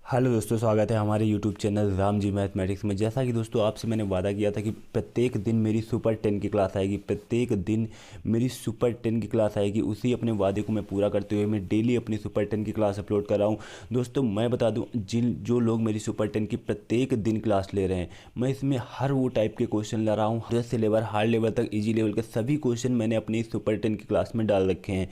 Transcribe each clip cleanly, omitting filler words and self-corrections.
Hello दोस्तों, स्वागत है हमारे YouTube channel Ram ji mathematics में। जैसा कि दोस्तों आपसे मैंने वादा किया था कि प्रत्येक दिन मेरी सुपर 10 की क्लास आएगी, प्रत्येक दिन मेरी सुपर 10 की क्लास आएगी। उसी अपने वादे को मैं पूरा करते हुए मैं डेली अपनी सुपर 10 की क्लास अपलोड कर रहा हूँ। दोस्तों मैं बता दूँ, जो लोग मेरी सुपर 10 की प्रत्येक दिन क्लास ले रहे हैं, मैं इसमें हर वो टाइप के क्वेश्चन ला रहा हूँ। जैसे से लेकर हार्ड लेवल तक, ईजी लेवल के सभी क्वेश्चन मैंने अपनी सुपर 10 की क्लास में डाल रखे हैं।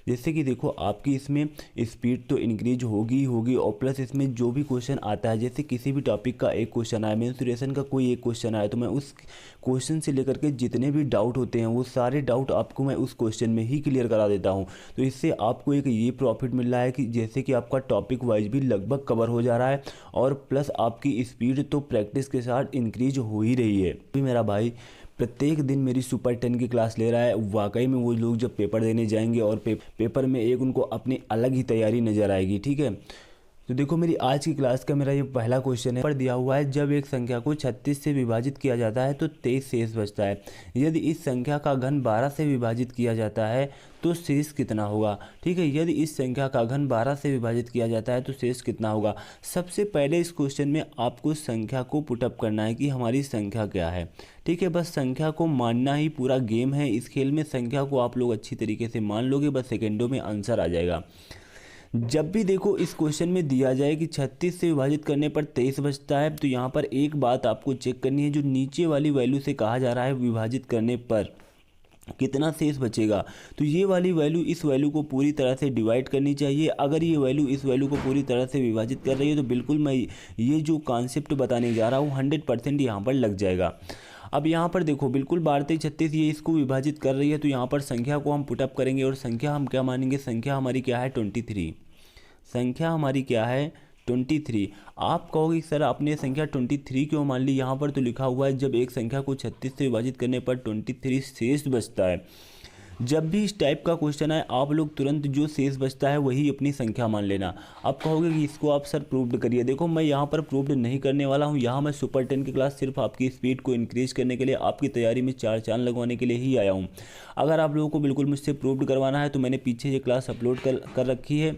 जैसे कि देखो, आपकी इसमें स्पीड तो इंक्रीज होगी ही होगी, और प्लस इसमें जो भी क्वेश्चन आता है, जैसे किसी भी टॉपिक का एक क्वेश्चन आया, मेंस्ट्रुएशन का कोई एक क्वेश्चन आया, तो मैं उस क्वेश्चन से लेकर के जितने भी डाउट होते हैं वो सारे डाउट आपको मैं उस क्वेश्चन में ही क्लियर करा देता हूँ। तो इससे आपको एक ये प्रॉफिट मिल रहा है कि जैसे कि आपका टॉपिक वाइज भी लगभग कवर हो जा रहा है, और प्लस आपकी स्पीड तो प्रैक्टिस के साथ इंक्रीज हो ही रही है। अभी मेरा भाई प्रत्येक दिन मेरी सुपर 10 की क्लास ले रहा है। वाकई में वो लोग जब पेपर देने जाएंगे और पेपर में एक उनको अपनी अलग ही तैयारी नज़र आएगी। ठीक है, तो देखो मेरी आज की क्लास का मेरा ये पहला क्वेश्चन है। पर दिया हुआ है, जब एक संख्या को 36 से विभाजित किया जाता है तो 23 शेष बचता है। यदि इस संख्या का घन 12 से विभाजित किया जाता है तो शेष कितना होगा। ठीक है, यदि इस संख्या का घन 12 से विभाजित किया जाता है तो शेष कितना होगा। सबसे पहले इस क्वेश्चन में आपको संख्या को पुटअप करना है कि हमारी संख्या क्या है। ठीक है, बस संख्या को मानना ही पूरा गेम है। इस खेल में संख्या को आप लोग अच्छी तरीके से मान लोगे, बस सेकेंडों में आंसर आ जाएगा। जब भी देखो इस क्वेश्चन में दिया जाए कि 36 से विभाजित करने पर 23 बचता है, तो यहाँ पर एक बात आपको चेक करनी है, जो नीचे वाली वैल्यू से कहा जा रहा है विभाजित करने पर कितना शेष बचेगा, तो ये वाली वैल्यू इस वैल्यू को पूरी तरह से डिवाइड करनी चाहिए। अगर ये वैल्यू इस वैल्यू को पूरी तरह से विभाजित कर रही है तो बिल्कुल मैं ये जो कॉन्सेप्ट बताने जा रहा हूँ 100% यहाँ पर लग जाएगा। अब यहाँ पर देखो, बिल्कुल 12×36 ये इसको विभाजित कर रही है, तो यहाँ पर संख्या को हम पुटअप करेंगे और संख्या हम क्या मानेंगे, संख्या हमारी क्या है 23। संख्या हमारी क्या है 23। आप कहोगे सर आपने संख्या 23 क्यों मान ली, यहाँ पर तो लिखा हुआ है जब एक संख्या को 36 से विभाजित करने पर 23 शेष बचता है। जब भी इस टाइप का क्वेश्चन आए आप लोग तुरंत जो शेष बचता है वही अपनी संख्या मान लेना। आप कहोगे कि इसको आप सर प्रूव्ड करिए। देखो मैं यहाँ पर प्रूव्ड नहीं करने वाला हूँ, यहाँ मैं सुपर 10 की क्लास सिर्फ आपकी स्पीड को इंक्रीज करने के लिए, आपकी तैयारी में चार चांद लगवाने के लिए ही आया हूँ। अगर आप लोगों को बिल्कुल मुझसे प्रूव्ड करवाना है तो मैंने पीछे ये क्लास अपलोड कर रखी है।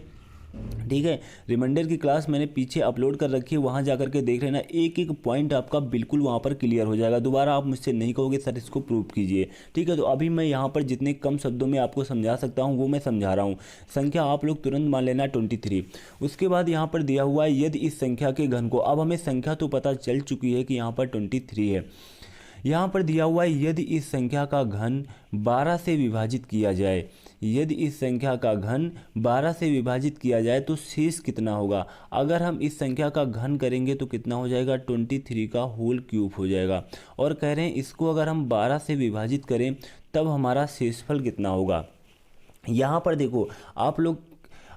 ठीक है, रिमाइंडर की क्लास मैंने पीछे अपलोड कर रखी है, वहाँ जाकर के देख लेना। एक एक पॉइंट आपका बिल्कुल वहाँ पर क्लियर हो जाएगा। दोबारा आप मुझसे नहीं कहोगे सर इसको प्रूव कीजिए। ठीक है, तो अभी मैं यहाँ पर जितने कम शब्दों में आपको समझा सकता हूँ वो मैं समझा रहा हूँ। संख्या आप लोग तुरंत मान लेना 23। उसके बाद यहाँ पर दिया हुआ है यदि इस संख्या के घन को, अब हमें संख्या तो पता चल चुकी है कि यहाँ पर 23 है। यहाँ पर दिया हुआ है यदि इस संख्या का घन 12 से विभाजित किया जाए, यदि इस संख्या का घन 12 से विभाजित किया जाए तो शेष कितना होगा। अगर हम इस संख्या का घन करेंगे तो कितना हो जाएगा 23 का होल क्यूब हो जाएगा। और कह रहे हैं इसको अगर हम 12 से विभाजित करें तब हमारा शेषफल कितना होगा। यहाँ पर देखो, आप लोग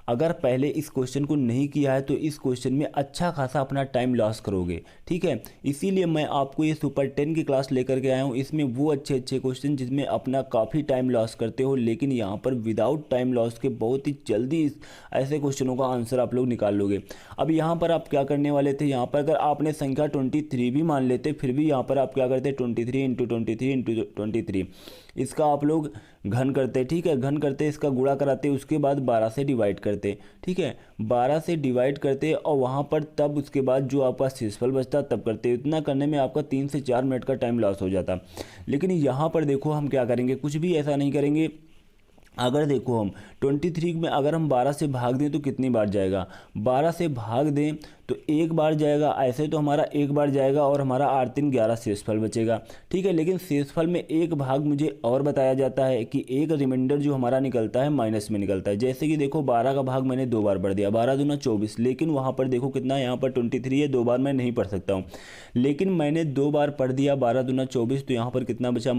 अगर पहले इस क्वेश्चन को नहीं किया है तो इस क्वेश्चन में अच्छा खासा अपना टाइम लॉस करोगे। ठीक है, इसीलिए मैं आपको ये सुपर 10 की क्लास लेकर के आया हूँ। इसमें वो अच्छे अच्छे क्वेश्चन जिसमें अपना काफ़ी टाइम लॉस करते हो, लेकिन यहाँ पर विदाउट टाइम लॉस के बहुत ही जल्दी ऐसे क्वेश्चनों का आंसर आप लोग निकाल लोगे। अब यहाँ पर आप क्या करने वाले थे, यहाँ पर अगर आपने संख्या 23 भी मान लेते फिर भी यहाँ पर आप क्या करते 23 × 23 इसका आप लोग घन करते। ठीक है, घन करते इसका गुणा कराते, उसके बाद 12 से डिवाइड करते। ठीक है, 12 से डिवाइड करते और वहाँ पर तब उसके बाद जो आपका शेषफल बचता तब करते। इतना करने में आपका 3 से 4 मिनट का टाइम लॉस हो जाता। लेकिन यहाँ पर देखो हम क्या करेंगे, कुछ भी ऐसा नहीं करेंगे। अगर देखो हम 23 में अगर हम 12 से भाग दें तो कितनी बार जाएगा, 12 से भाग दें तो एक बार जाएगा। ऐसे तो हमारा एक बार जाएगा और हमारा 8 3 11 शेषफल बचेगा। ठीक है, लेकिन शेषफल में एक भाग मुझे और बताया जाता है कि एक रिमाइंडर जो हमारा निकलता है माइनस में निकलता है। जैसे कि देखो 12 का भाग मैंने 2 बार पढ़ दिया, 12 दूना 24, लेकिन वहाँ पर देखो कितना, यहाँ पर 23 है, 2 बार मैं नहीं पढ़ सकता हूँ, लेकिन मैंने 2 बार पढ़ दिया। 12 दूना 24, तो यहाँ पर कितना बचा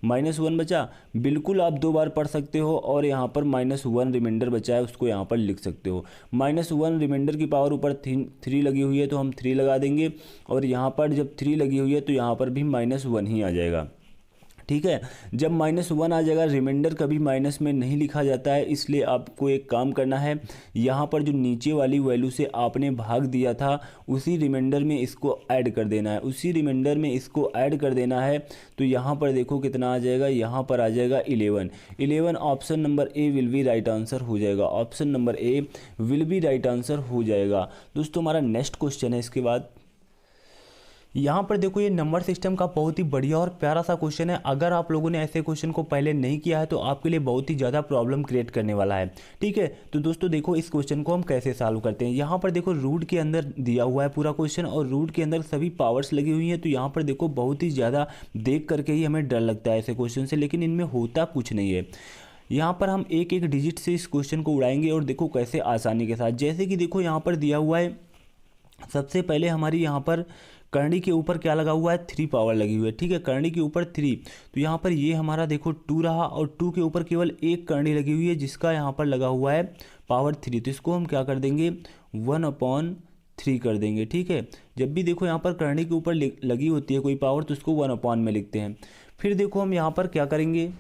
-1 बचा। बिल्कुल आप 2 बार पढ़ सकते हो और यहाँ पर -1 रिमाइंडर बचा है, उसको यहाँ पर लिख सकते हो। -1 रिमाइंडर की पावर ऊपर 3 लगी हुई है तो हम 3 लगा देंगे, और यहाँ पर जब 3 लगी हुई है तो यहाँ पर भी -1 ही आ जाएगा। ठीक है। जब -1 आ जाएगा, रिमाइंडर कभी माइनस में नहीं लिखा जाता है, इसलिए आपको एक काम करना है, यहाँ पर जो नीचे वाली वैल्यू से आपने भाग दिया था उसी रिमाइंडर में इसको ऐड कर देना है, उसी रिमाइंडर में इसको ऐड कर देना है। तो यहाँ पर देखो कितना आ जाएगा, यहाँ पर आ जाएगा 11 option number A will be right answer हो जाएगा, option number A will be right answer हो जाएगा। दोस्तों हमारा नेक्स्ट क्वेश्चन है इसके बाद। यहाँ पर देखो ये नंबर सिस्टम का बहुत ही बढ़िया और प्यारा सा क्वेश्चन है। अगर आप लोगों ने ऐसे क्वेश्चन को पहले नहीं किया है तो आपके लिए बहुत ही ज़्यादा प्रॉब्लम क्रिएट करने वाला है, ठीक है। तो दोस्तों देखो इस क्वेश्चन को हम कैसे सॉल्व करते हैं। यहाँ पर देखो रूट के अंदर दिया हुआ है पूरा क्वेश्चन और रूट के अंदर सभी पावर्स लगी हुई हैं। तो यहाँ पर देखो बहुत ही ज़्यादा देख करके ही हमें डर लगता है ऐसे क्वेश्चन से, लेकिन इनमें होता कुछ नहीं है। यहाँ पर हम एक एक डिजिट से इस क्वेश्चन को उड़ाएंगे और देखो कैसे आसानी के साथ। जैसे कि देखो यहाँ पर दिया हुआ है, सबसे पहले हमारी यहाँ पर करनी के ऊपर क्या लगा हुआ है, 3 पावर लगी हुई है, ठीक है। करनी के ऊपर 3, तो यहाँ पर ये हमारा देखो 2 रहा और 2 के ऊपर केवल एक करनी लगी हुई है जिसका यहाँ पर लगा हुआ है पावर 3। तो इसको हम क्या कर देंगे, 1/3 कर देंगे, ठीक है। जब भी देखो यहाँ पर करनी के ऊपर लगी होती है कोई पावर तो उसको 1 में लिखते हैं। फिर देखो हम यहाँ पर क्या करेंगे,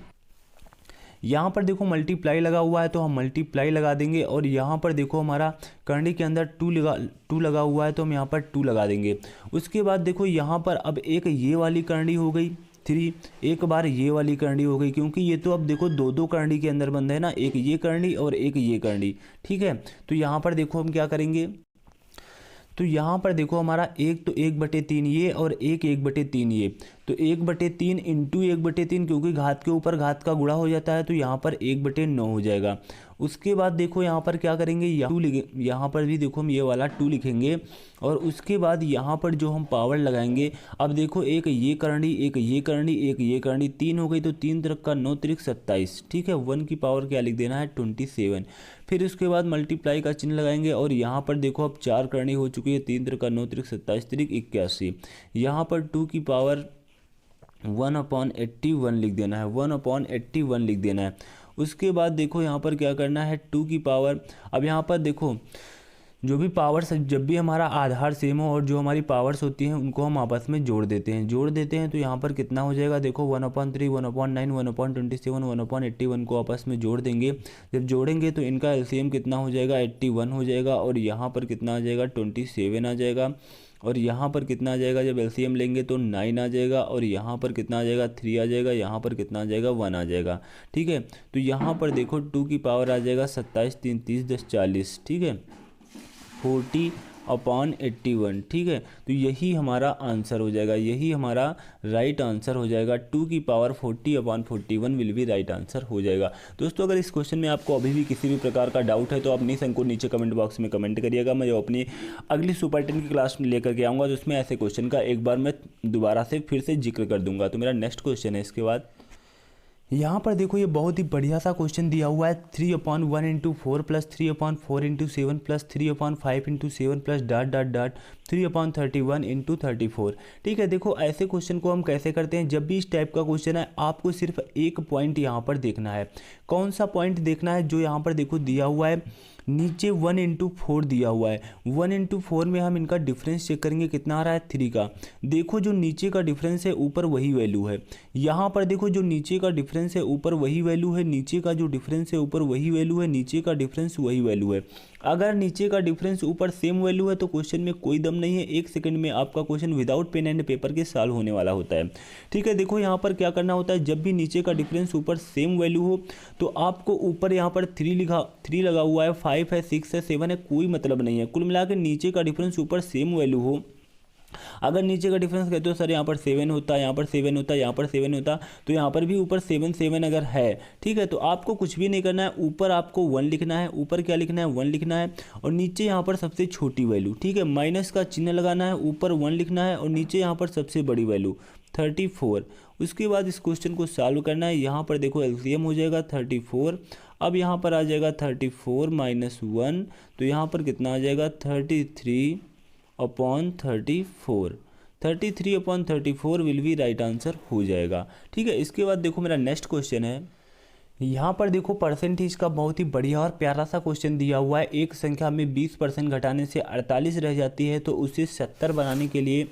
यहाँ पर देखो मल्टीप्लाई लगा हुआ है तो हम मल्टीप्लाई लगा देंगे और यहाँ पर देखो हमारा करनी के अंदर 2 लगा हुआ है तो हम यहाँ पर 2 लगा देंगे। उसके बाद देखो यहाँ पर अब एक ये वाली करनी हो गई 3, एक बार ये वाली करनी हो गई, क्योंकि ये तो अब देखो 2 करनी के अंदर बंद है ना, एक ये करनी और एक ये करनी, ठीक है। तो यहाँ पर देखो हम क्या करेंगे, तो यहाँ पर देखो हमारा एक तो 1/3 ये और एक 1/3 ये, तो 1/3 इंटू 1/3, क्योंकि घात के ऊपर घात का गुणा हो जाता है तो यहाँ पर 1/9 हो जाएगा। उसके बाद देखो यहाँ पर क्या करेंगे, यहाँ पर भी देखो हम ये वाला 2 लिखेंगे और उसके बाद यहाँ पर जो हम पावर लगाएंगे, अब देखो एक ये करनी, एक ये करनी, एक ये करनी, 3 हो गई, तो 3 त्रिक का 9 त्रिक 27, ठीक है। 1 की पावर क्या लिख देना है, 27। फिर उसके बाद मल्टीप्लाई का चिन्ह लगाएंगे और यहाँ पर देखो अब 4 करनी हो चुकी है, 3 त्रिक का 9 त्रिक 27 त्रिक 81। यहाँ पर 2 की पावर 1/81 लिख देना है, 1/81 लिख देना है। उसके बाद देखो यहाँ पर क्या करना है, 2 की पावर, अब यहाँ पर देखो जो भी पावर्स, जब भी हमारा आधार सेम हो और जो हमारी पावर्स होती हैं उनको हम आपस में जोड़ देते हैं, तो यहाँ पर कितना हो जाएगा, देखो 1/3, 1/9, 1/27, 1/81 को आपस में जोड़ देंगे। जब जोड़ेंगे तो इनका एलसीएम कितना हो जाएगा, 81 हो जाएगा और यहाँ पर कितना आ जाएगा, 27 आ जाएगा और यहाँ पर कितना आ जाएगा, जब एलसीएम लेंगे तो 9 आ जाएगा और यहाँ पर कितना आ जाएगा, 3 आ जाएगा, यहाँ पर कितना आ जाएगा, 1 आ जाएगा, ठीक है। तो यहाँ पर देखो 2 की पावर आ जाएगा 27, 3 30 10 40, ठीक है, 40/81, ठीक है। तो यही हमारा आंसर हो जाएगा, यही हमारा राइट आंसर हो जाएगा। 2 की पावर 40/41 विल भी राइट आंसर हो जाएगा। दोस्तों अगर इस क्वेश्चन में आपको अभी भी किसी भी प्रकार का डाउट है तो आप निसंकोच नीचे कमेंट बॉक्स में कमेंट करिएगा। मैं जो अपनी अगली सुपर 10 की क्लास में लेकर के आऊँगा तो उसमें ऐसे क्वेश्चन का एक बार मैं दोबारा से फिर से जिक्र कर दूंगा। तो मेरा नेक्स्ट क्वेश्चन है इसके बाद। यहाँ पर देखो ये बहुत ही बढ़िया सा क्वेश्चन दिया हुआ है, 3/1 × 4 + 3/4 × 7 + 3/5 × 7 + ... 3/31 × 34, ठीक है। देखो ऐसे क्वेश्चन को हम कैसे करते हैं, जब भी इस टाइप का क्वेश्चन है आपको सिर्फ एक पॉइंट यहाँ पर देखना है। कौन सा पॉइंट देखना है, जो यहाँ पर देखो दिया हुआ है नीचे 1 × 4 दिया हुआ है, 1 × 4 में हम इनका डिफरेंस चेक करेंगे कितना आ रहा है, 3 का। देखो जो नीचे का डिफरेंस है ऊपर वही वैल्यू है, यहाँ पर देखो जो नीचे का डिफरेंस है ऊपर वही वैल्यू है, नीचे का जो डिफरेंस है ऊपर वही वैल्यू है, नीचे का डिफरेंस वही वैल्यू है। अगर नीचे का डिफरेंस ऊपर सेम वैल्यू है तो क्वेश्चन में कोई दम नहीं है, 1 सेकंड में आपका question without pen and paper के सॉल्व होने वाला होता है, ठीक है। देखो यहाँ पर क्या करना होता है, जब भी नीचे का डिफरेंस ऊपर सेम वैल्यू हो तो आपको ऊपर यहाँ पर 3 लगा हुआ है, 5 है, 6 है, 7 है, कोई मतलब नहीं है। कुल मिलाकर नीचे का डिफरेंस ऊपर सेम वैल्यू हो, अगर नीचे का डिफरेंस कहते हो सर यहाँ पर 7 होता, यहाँ पर 7 होता, यहाँ पर 7 होता, तो यहाँ पर भी ऊपर 7 अगर है, ठीक है, तो आपको कुछ भी नहीं करना है, ऊपर आपको 1 लिखना है, ऊपर क्या लिखना है, 1 लिखना है और नीचे यहाँ पर सबसे छोटी वैल्यू, ठीक है, माइनस का चिन्ह लगाना है, ऊपर 1 लिखना है और नीचे यहाँ पर सबसे बड़ी वैल्यू 34। उसके बाद इस क्वेश्चन को सॉल्व करना है। यहाँ पर देखो एलसीएम हो जाएगा 34, अब यहाँ पर आ जाएगा 34 - 1, तो यहाँ पर कितना आ जाएगा 33/34, 33/34 विल बी राइट आंसर हो जाएगा, ठीक है। इसके बाद देखो मेरा नेक्स्ट क्वेश्चन है, यहाँ पर देखो परसेंटेज का बहुत ही बढ़िया और प्यारा सा क्वेश्चन दिया हुआ है। एक संख्या में 20% घटाने से 48 रह जाती है, तो उसे 70 बनाने के लिए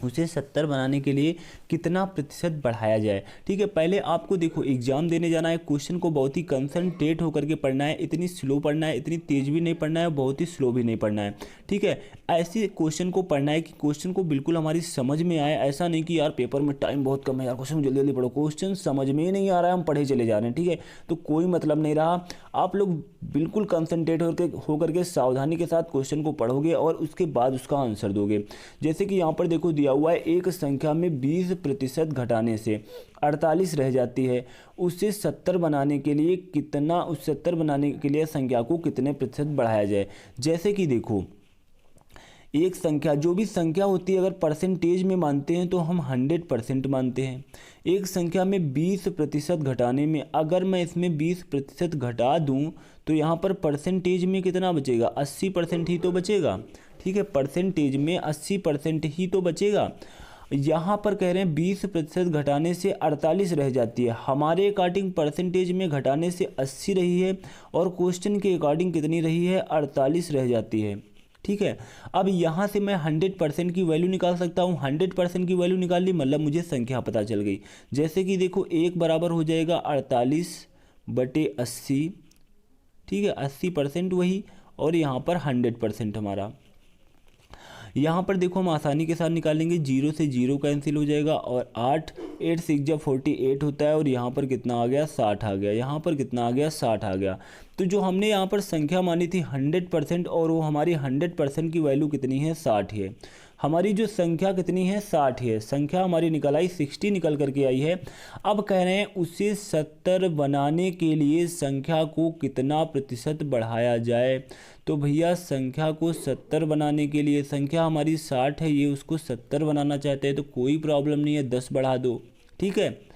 उसे 70 बनाने के लिए कितना प्रतिशत बढ़ाया जाए। ठीक है, पहले आपको देखो एग्जाम देने जाना है, क्वेश्चन को बहुत ही कंसंट्रेट होकर के पढ़ना है, इतनी स्लो पढ़ना है, इतनी तेज भी नहीं पढ़ना है, बहुत ही स्लो भी नहीं पढ़ना है। ठीक है, ऐसे क्वेश्चन को पढ़ना है कि क्वेश्चन को बिल्कुल हमारी समझ में आए। ऐसा नहीं कि यार पेपर में टाइम बहुत कम है यार, क्वेश्चन जल्दी जल्दी पढ़ो, क्वेश्चन समझ में ही नहीं आ रहा है, हम पढ़े चले जा रहे हैं। ठीक है, तो कोई मतलब नहीं रहा। आप लोग बिल्कुल कंसंट्रेट होकर के सावधानी के साथ क्वेश्चन को पढ़ोगे और उसके बाद उसका आंसर दोगे। जैसे कि यहाँ पर देखो दिया हुआ है, एक संख्या में 20% घटाने से 48 रह जाती है, उसे 70 बनाने के लिए कितना, उस 70 बनाने के लिए संख्या को कितने प्रतिशत बढ़ाया जाए। जैसे कि देखो एक संख्या, जो भी संख्या होती है अगर परसेंटेज में मानते हैं तो हम 100% मानते हैं। एक संख्या में 20% घटाने में अगर मैं इसमें 20% घटा दूं तो यहाँ पर परसेंटेज में कितना बचेगा, 80% ही तो बचेगा। ठीक है, परसेंटेज में 80% ही तो बचेगा। यहाँ पर कह रहे हैं 20% घटाने से 48 रह जाती है। हमारे अकॉर्डिंग परसेंटेज में घटाने से 80 रही है और क्वेश्चन के अकॉर्डिंग कितनी रही है, 48 रह जाती है। ठीक है, अब यहाँ से मैं 100% की वैल्यू निकाल सकता हूँ। 100% की वैल्यू निकाल ली मतलब मुझे संख्या पता चल गई। जैसे कि देखो एक बराबर हो जाएगा 48/80। ठीक है, 80% वही, और यहाँ पर 100% हमारा। यहाँ पर देखो हम आसानी के साथ निकालेंगे, 0 से 0 कैंसिल हो जाएगा और 8 6 जब 48 होता है और यहाँ पर कितना आ गया, 60 आ गया। यहाँ पर कितना आ गया, 60 आ गया। तो जो हमने यहाँ पर संख्या मानी थी 100% और वो हमारी 100% की वैल्यू कितनी है, 60 है। हमारी जो संख्या कितनी है, 60 है। संख्या हमारी निकल आई, 60 निकल करके आई है। अब कह रहे हैं उसे 70 बनाने के लिए संख्या को कितना प्रतिशत बढ़ाया जाए। तो भैया संख्या को 70 बनाने के लिए, संख्या हमारी 60 है, ये उसको 70 बनाना चाहते हैं तो कोई प्रॉब्लम नहीं है, 10 बढ़ा दो। ठीक है,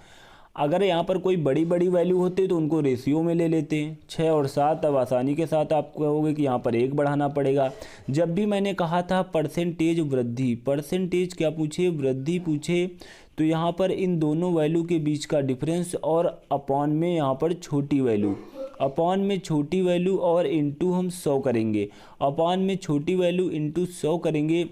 अगर यहाँ पर कोई बड़ी बड़ी वैल्यू होते तो उनको रेशियो में ले लेते हैं, 6 और 7। अब आसानी के साथ आप कहोगे कि यहाँ पर 1 बढ़ाना पड़ेगा। जब भी मैंने कहा था परसेंटेज वृद्धि, परसेंटेज क्या पूछे, वृद्धि पूछे, तो यहाँ पर इन दोनों वैल्यू के बीच का डिफरेंस और अपॉन में यहाँ पर छोटी वैल्यू, अपॉन में छोटी वैल्यू और इंटू हम 100 करेंगे। अपॉन में छोटी वैल्यू इंटू 100 करेंगे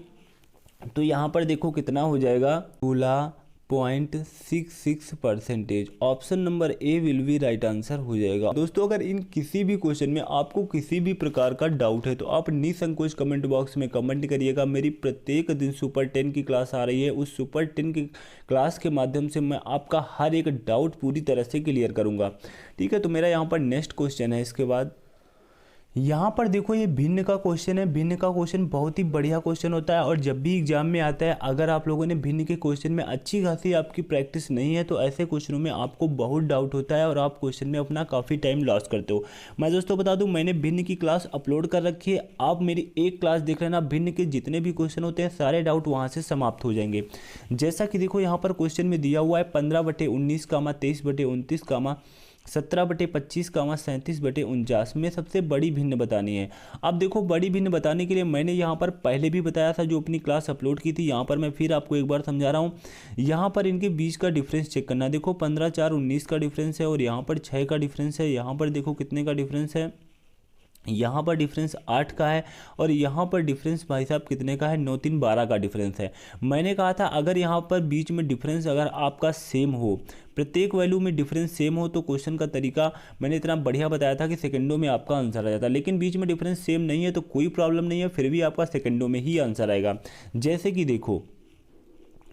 तो यहाँ पर देखो कितना हो जाएगा, 16.66%। Option number A will be right answer हो जाएगा। दोस्तों अगर इन किसी भी क्वेश्चन में आपको किसी भी प्रकार का डाउट है तो आप निसंकोच कमेंट बॉक्स में कमेंट करिएगा। मेरी प्रत्येक दिन सुपर 10 की क्लास आ रही है, उस सुपर 10 की क्लास के माध्यम से मैं आपका हर एक डाउट पूरी तरह से क्लियर करूँगा। ठीक है, तो मेरा यहाँ पर नेक्स्ट क्वेश्चन है। इसके बाद यहाँ पर देखो ये भिन्न का क्वेश्चन है। भिन्न का क्वेश्चन बहुत ही बढ़िया क्वेश्चन होता है और जब भी एग्जाम में आता है, अगर आप लोगों ने भिन्न के क्वेश्चन में अच्छी खासी आपकी प्रैक्टिस नहीं है तो ऐसे क्वेश्चनों में आपको बहुत डाउट होता है और आप क्वेश्चन में अपना काफ़ी टाइम लॉस करते हो। मैं दोस्तों बता दूं, मैंने भिन्न की क्लास अपलोड कर रखी है, आप मेरी एक क्लास देख लेना। भिन्न के जितने भी क्वेश्चन होते हैं सारे डाउट वहाँ से समाप्त हो जाएंगे। जैसा कि देखो यहाँ पर क्वेश्चन में दिया हुआ है 15/19, 23/29, 17/25, 37/49 में सबसे बड़ी भिन्न बतानी है। अब देखो बड़ी भिन्न बताने के लिए मैंने यहाँ पर पहले भी बताया था, जो अपनी क्लास अपलोड की थी, यहाँ पर मैं फिर आपको एक बार समझा रहा हूँ। यहाँ पर इनके बीच का डिफरेंस चेक करना। देखो 15/4/19 का डिफरेंस है और यहाँ पर 6 का डिफरेंस है। यहाँ पर देखो कितने का डिफरेंस है, यहाँ पर डिफरेंस 8 का है और यहाँ पर डिफरेंस भाई साहब कितने का है, 9 3 12 का डिफरेंस है। मैंने कहा था अगर यहाँ पर बीच में डिफरेंस अगर आपका सेम हो, प्रत्येक वैल्यू में डिफरेंस सेम हो तो क्वेश्चन का तरीका मैंने इतना बढ़िया बताया था कि सेकंडों में आपका आंसर आ जाता। लेकिन बीच में डिफरेंस सेम नहीं है तो कोई प्रॉब्लम नहीं है, फिर भी आपका सेकंडों में ही आंसर आएगा। जैसे कि देखो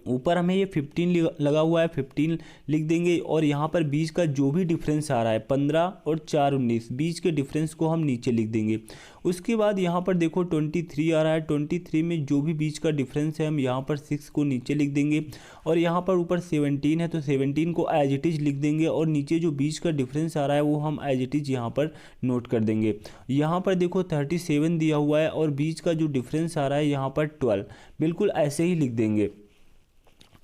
ऊपर हमें ये 15 लगा हुआ है, 15 लिख देंगे और यहाँ पर बीच का जो भी डिफरेंस आ रहा है 15 और 4/19, बीच के डिफरेंस को हम नीचे लिख देंगे। उसके बाद यहाँ पर देखो 23 आ रहा है, 23 में जो भी बीच का डिफरेंस है हम यहाँ पर 6 को नीचे लिख देंगे और यहाँ पर ऊपर 17 है तो 17 को एज इट इज़ लिख देंगे और नीचे जो बीच का डिफरेंस आ रहा है वो हम एज इट इज़ यहाँ पर नोट कर देंगे। यहाँ पर देखो 37 दिया हुआ है और बीच का जो डिफरेंस आ रहा है यहाँ पर 12, बिल्कुल ऐसे ही लिख देंगे।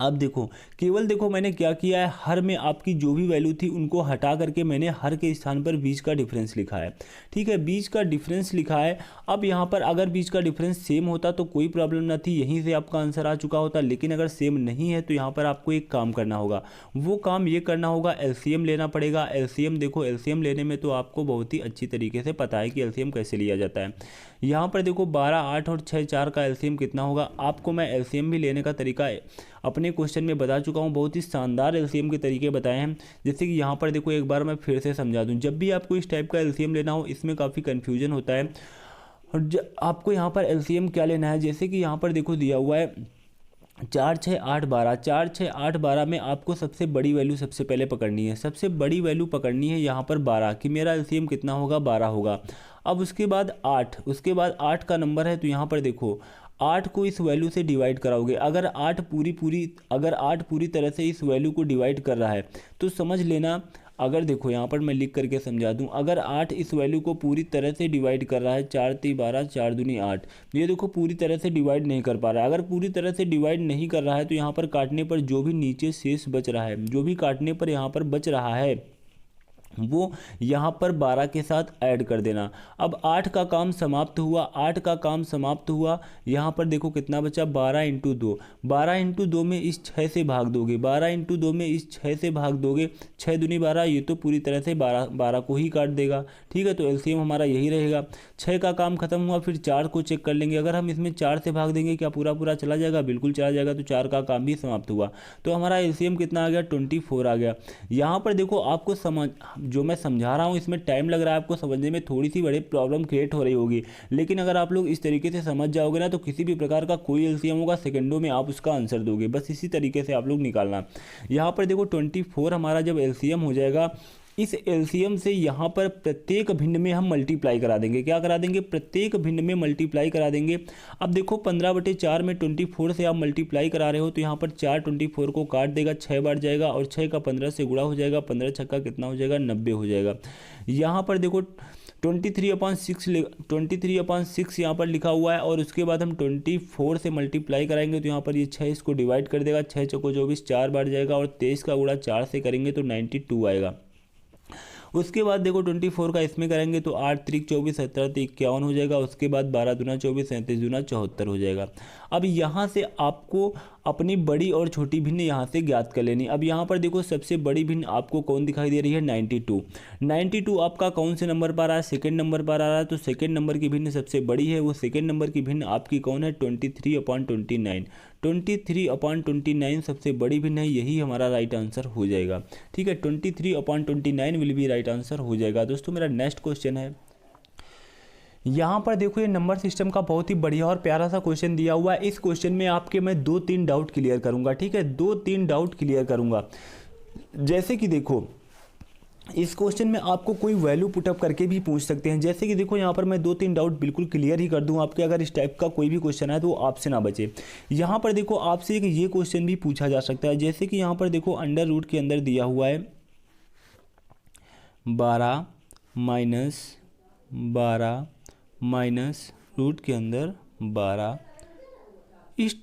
अब देखो, केवल देखो मैंने क्या किया है, हर में आपकी जो भी वैल्यू थी उनको हटा करके मैंने हर के स्थान पर बीच का डिफरेंस लिखा है। ठीक है, बीच का डिफरेंस लिखा है। अब यहाँ पर अगर बीच का डिफरेंस सेम होता तो कोई प्रॉब्लम ना थी, यहीं से आपका आंसर आ चुका होता। लेकिन अगर सेम नहीं है तो यहाँ पर आपको एक काम करना होगा। वो काम ये करना होगा, एलसीएम लेना पड़ेगा। एलसीएम देखो, एलसीएम लेने में तो आपको बहुत ही अच्छी तरीके से पता है कि एलसीएम कैसे लिया जाता है। यहाँ पर देखो 12, 8 और 6, 4 का एलसीएम कितना होगा। आपको मैं एलसीएम भी लेने का तरीका अपने क्वेश्चन में बता चुका हूँ, बहुत ही शानदार एलसीएम के तरीके बताए हैं। जैसे कि यहाँ पर देखो, एक बार मैं फिर से समझा दूँ, जब भी आपको इस टाइप का एलसीएम लेना हो, इसमें काफ़ी कन्फ्यूजन होता है। और आपको यहाँ पर एलसीएम क्या लेना है, जैसे कि यहाँ पर देखो दिया हुआ है 4, 6, 8, 12। 4, 6, 8, 12 में आपको सबसे बड़ी वैल्यू सबसे पहले पकड़नी है। सबसे बड़ी वैल्यू पकड़नी है यहाँ पर 12 कि मेरा एलसीएम कितना होगा, 12 होगा। अब उसके बाद 8, उसके बाद 8 का नंबर है तो यहाँ पर देखो 8 को इस वैल्यू से डिवाइड कराओगे। अगर 8 पूरी तरह से इस वैल्यू को डिवाइड कर रहा है तो समझ लेना, अगर देखो यहाँ पर मैं लिख करके समझा दूँ, अगर 8 इस वैल्यू को पूरी तरह से डिवाइड कर रहा है, 4 3 12, 4 दूनी 8, ये देखो पूरी तरह से डिवाइड नहीं कर पा रहा है। अगर पूरी तरह से डिवाइड नहीं कर रहा है तो यहाँ पर काटने पर जो भी नीचे शेष बच रहा है, जो भी काटने पर यहाँ पर बच रहा है वो यहाँ पर 12 के साथ ऐड कर देना। अब 8 का काम समाप्त हुआ, 8 का काम समाप्त हुआ। यहाँ पर देखो कितना बचा, 12 इंटू 2। 12 इंटू 2 में इस 6 से भाग दोगे, 12 इंटू 2 में इस 6 से भाग दोगे, 6 दूनी 12, ये तो पूरी तरह से 12 को ही काट देगा। ठीक है, तो एलसीएम हमारा यही रहेगा। 6 का काम खत्म हुआ, फिर 4 को चेक कर लेंगे। अगर हम इसमें 4 से भाग देंगे क्या पूरा पूरा चला जाएगा, बिल्कुल चला जाएगा। तो 4 का काम भी समाप्त हुआ, तो हमारा एलसीएम कितना आ गया, 24 आ गया। यहाँ पर देखो आपको जो मैं समझा रहा हूँ इसमें टाइम लग रहा है, आपको समझने में थोड़ी सी बड़ी प्रॉब्लम क्रिएट हो रही होगी, लेकिन अगर आप लोग इस तरीके से समझ जाओगे ना तो किसी भी प्रकार का कोई एलसीएम होगा, सेकंडों में आप उसका आंसर दोगे। बस इसी तरीके से आप लोग निकालना। यहाँ पर देखो 24 हमारा जब एलसीएम हो जाएगा, इस एलसीएम से यहाँ पर प्रत्येक भिन्न में हम मल्टीप्लाई करा देंगे। क्या करा देंगे, प्रत्येक भिन्न में मल्टीप्लाई करा देंगे। अब देखो 15/4 में 24 से आप मल्टीप्लाई करा रहे हो तो यहाँ पर 4 24 को काट देगा, 6 बार जाएगा और 6 का 15 से गुणा हो जाएगा। 15 छक्का कितना हो जाएगा, 90 हो जाएगा। यहाँ पर देखो 23/6 यहाँ पर लिखा हुआ है और उसके बाद हम 24 से मल्टीप्लाई कराएंगे तो यहाँ पर ये 6 इसको डिवाइड कर देगा। 6 चौको 24, 4 बार जाएगा और 23 का गुणा 4 से करेंगे तो 92 आएगा। उसके बाद देखो 24 का इसमें करेंगे तो 8 त्रिक 24, 17 3 51 हो जाएगा। उसके बाद 12 दूना 24, 37 दूना 74 हो जाएगा। अब यहाँ से आपको अपनी बड़ी और छोटी भिन्न यहाँ से ज्ञात कर लेनी। अब यहाँ पर देखो सबसे बड़ी भिन्न आपको कौन दिखाई दे रही है, 92। 92 आपका कौन से नंबर पर आ रहा है, सेकंड नंबर पर आ रहा है। तो सेकंड नंबर की भिन्न सबसे बड़ी है, वो सेकंड नंबर की भिन्न आपकी कौन है, 23/29। 23/29 सबसे बड़ी भिन्न है, यही हमारा राइट आंसर हो जाएगा। ठीक है, 23/29 विल बी राइट आंसर हो जाएगा। दोस्तों मेरा नेक्स्ट क्वेश्चन है, यहाँ पर देखो ये नंबर सिस्टम का बहुत ही बढ़िया और प्यारा सा क्वेश्चन दिया हुआ है। इस क्वेश्चन में आपके मैं 2-3 डाउट क्लियर करूँगा। ठीक है, 2-3 डाउट क्लियर करूँगा। जैसे कि देखो इस क्वेश्चन में आपको कोई वैल्यू पुटअप करके भी पूछ सकते हैं। जैसे कि देखो यहाँ पर मैं 2-3 डाउट बिल्कुल क्लियर ही कर दूँ आपके। अगर इस टाइप का कोई भी क्वेश्चन है तो आपसे ना बचे। यहाँ पर देखो आपसे एक ये क्वेश्चन भी पूछा जा सकता है। जैसे कि यहाँ पर देखो अंडर रूट के अंदर दिया हुआ है 12 माइनस रूट के अंदर 12, इस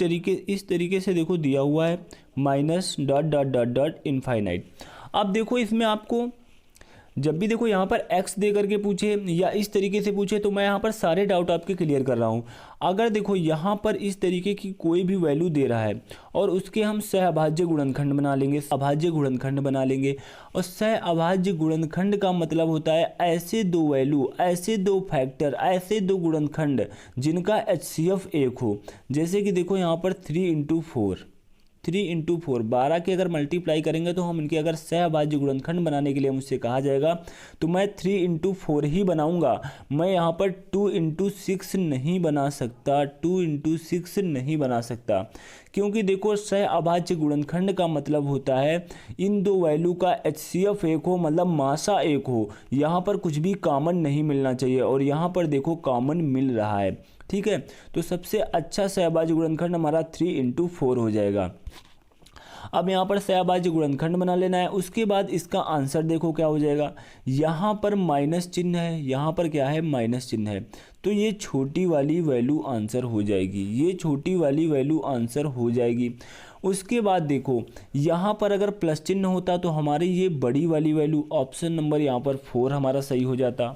तरीके से देखो दिया हुआ है minus dot dot dot dot infinite. अब देखो इसमें आपको जब भी देखो यहाँ पर x दे करके पूछे या इस तरीके से पूछे तो मैं यहाँ पर सारे डाउट आपके क्लियर कर रहा हूँ। अगर देखो यहाँ पर इस तरीके की कोई भी वैल्यू दे रहा है और उसके हम सहअभाज्य गुणनखंड बना लेंगे, अभाज्य गुणनखंड बना लेंगे। और सहअभाज्य गुणनखंड का मतलब होता है ऐसे दो वैल्यू, ऐसे दो फैक्टर, ऐसे दो गुणनखंड जिनका HCF 1 हो। जैसे कि देखो यहाँ पर 3 × 4 12 के अगर मल्टीप्लाई करेंगे तो हम इनके अगर सहअभाज्य गुणनखंड बनाने के लिए मुझसे कहा जाएगा तो मैं 3 × 4 ही बनाऊंगा। मैं यहाँ पर 2 × 6 नहीं बना सकता, 2 × 6 नहीं बना सकता, क्योंकि देखो सहअभाज्य गुणनखंड का मतलब होता है इन दो वैल्यू का HCF 1 हो, मतलब मासा 1 हो। यहाँ पर कुछ भी कॉमन नहीं मिलना चाहिए और यहाँ पर देखो कॉमन मिल रहा है। ठीक है, तो सबसे अच्छा सहअभाज्य गुणनखंड हमारा 3 × 4 हो जाएगा। अब यहाँ पर सहअभाज्य गुणनखंड बना लेना है। उसके बाद इसका आंसर देखो क्या हो जाएगा, यहाँ पर माइनस चिन्ह है, यहाँ पर क्या है, माइनस चिन्ह है। तो ये छोटी वाली वैल्यू आंसर हो जाएगी, ये छोटी वाली वैल्यू आंसर हो जाएगी। उसके बाद देखो यहाँ पर अगर प्लस चिन्ह होता तो हमारी ये बड़ी वाली वैल्यू ऑप्शन नंबर यहाँ पर 4 हमारा सही हो जाता।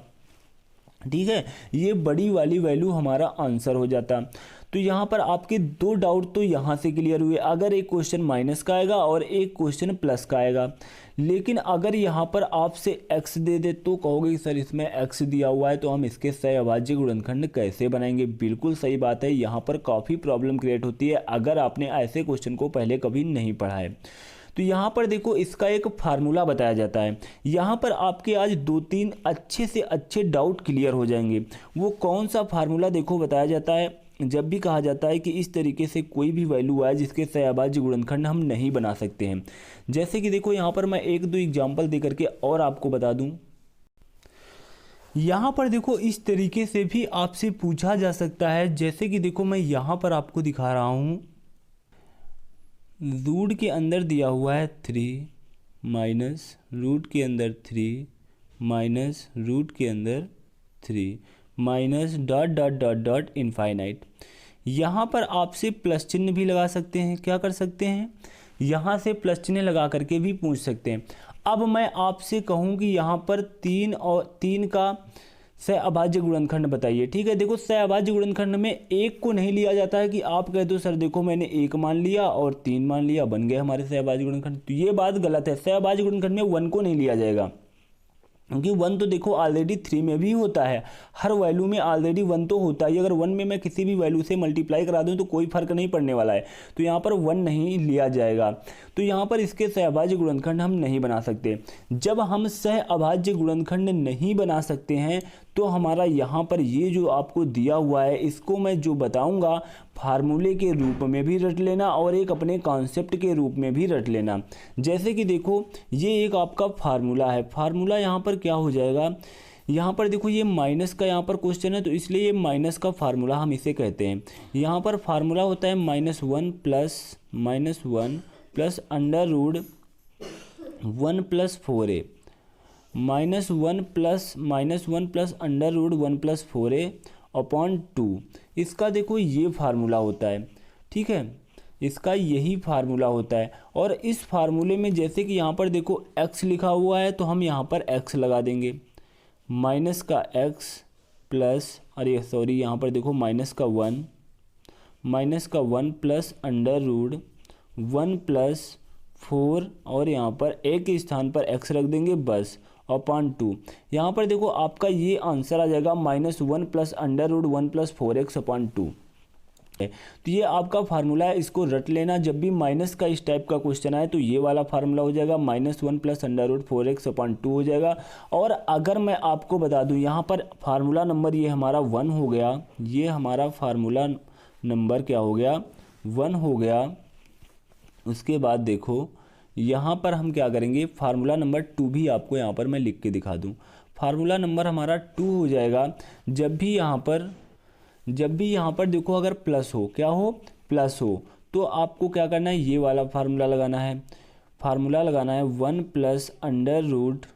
ठीक है, ये बड़ी वाली वैल्यू हमारा आंसर हो जाता। तो यहाँ पर आपके दो डाउट तो यहाँ से क्लियर हुए, अगर एक क्वेश्चन माइनस का आएगा और एक क्वेश्चन प्लस का आएगा। लेकिन अगर यहाँ पर आपसे x दे दे तो कहोगे सर इसमें x दिया हुआ है तो हम इसके सहअभाज्य गुणनखंड कैसे बनाएंगे। बिल्कुल सही बात है, यहाँ पर काफ़ी प्रॉब्लम क्रिएट होती है अगर आपने ऐसे क्वेश्चन को पहले कभी नहीं पढ़ा है। तो यहाँ पर देखो इसका एक फार्मूला बताया जाता है। यहाँ पर आपके आज 2-3 अच्छे से अच्छे डाउट क्लियर हो जाएंगे। वो कौन सा फार्मूला देखो बताया जाता है, जब भी कहा जाता है कि इस तरीके से कोई भी वैल्यू आए जिसके सहअभाज्य गुणनखंड हम नहीं बना सकते हैं। जैसे कि देखो यहाँ पर मैं 1-2 एग्जाम्पल दे करके और आपको बता दूँ। यहाँ पर देखो इस तरीके से भी आपसे पूछा जा सकता है, जैसे कि देखो मैं यहाँ पर आपको दिखा रहा हूँ, रूट के अंदर दिया हुआ है 3 माइनस रूट के अंदर 3 माइनस रूट के अंदर 3 minus dot dot dot dot infinite. यहाँ पर आपसे प्लस चिन्ह भी लगा सकते हैं, क्या कर सकते हैं, यहाँ से प्लस चिन्ह लगा करके भी पूछ सकते हैं। अब मैं आपसे कहूँ कि यहाँ पर 3 और 3 का सहअभाज्य गुणनखंड बताइए। ठीक है, देखो सहअभाज्य गुणनखंड में एक को नहीं लिया जाता है कि आप कहते हो सर देखो मैंने 1 मान लिया और 3 मान लिया, बन गए हमारे सहअभाज्य गुणनखंड। तो ये बात गलत है, सहअभाज्य गुणनखंड में 1 को नहीं लिया जाएगा, क्योंकि 1 तो देखो ऑलरेडी 3 में भी होता है, हर वैल्यू में ऑलरेडी 1 तो होता है। अगर 1 में मैं किसी भी वैल्यू से मल्टीप्लाई करा दूं तो कोई फर्क नहीं पड़ने वाला है, तो यहाँ पर 1 नहीं लिया जाएगा। तो यहाँ पर इसके सहअभाज्य गुणनखंड हम नहीं बना सकते। जब हम सहअभाज्य गुणनखंड नहीं बना सकते हैं तो हमारा यहाँ पर ये जो आपको दिया हुआ है इसको मैं जो बताऊँगा फार्मूले के रूप में भी रट लेना और एक अपने कॉन्सेप्ट के रूप में भी रट लेना। जैसे कि देखो ये एक आपका फार्मूला है, फार्मूला यहाँ पर क्या हो जाएगा, यहाँ पर देखो ये माइनस का यहाँ पर क्वेश्चन है तो इसलिए ये माइनस का फार्मूला हम इसे कहते हैं। यहाँ पर फार्मूला होता है -1 plus under root 1 plus 4a -1 plus under root 1 plus 4a upon 2। इसका देखो ये फार्मूला होता है। ठीक है, इसका यही फार्मूला होता है। और इस फार्मूले में जैसे कि यहाँ पर देखो x लिखा हुआ है तो हम यहाँ पर x लगा देंगे, माइनस का x प्लस, अरे सॉरी यहाँ पर देखो माइनस का 1 प्लस अंडर रूट 1 प्लस 4 और यहाँ पर a के स्थान पर x रख देंगे बस, अपॉन 2। यहाँ पर देखो आपका ये आंसर आ जाएगा -1 plus under root 1 plus 4x upon 2। तो ये आपका फार्मूला है, इसको रट लेना। जब भी माइनस का इस टाइप का क्वेश्चन आए तो ये वाला फार्मूला हो जाएगा -1 plus under root 4x upon 2 हो जाएगा। और अगर मैं आपको बता दूं यहाँ पर फार्मूला नंबर ये हमारा 1 हो गया, ये हमारा फार्मूला नंबर क्या हो गया, 1 हो गया। उसके बाद देखो यहाँ पर हम क्या करेंगे, फार्मूला नंबर 2 भी आपको यहाँ पर मैं लिख के दिखा दूँ। फार्मूला नंबर हमारा 2 हो जाएगा। जब भी यहाँ पर देखो अगर प्लस हो, क्या हो, प्लस हो, तो आपको क्या करना है, ये वाला फार्मूला लगाना है। फार्मूला लगाना है 1 plus under root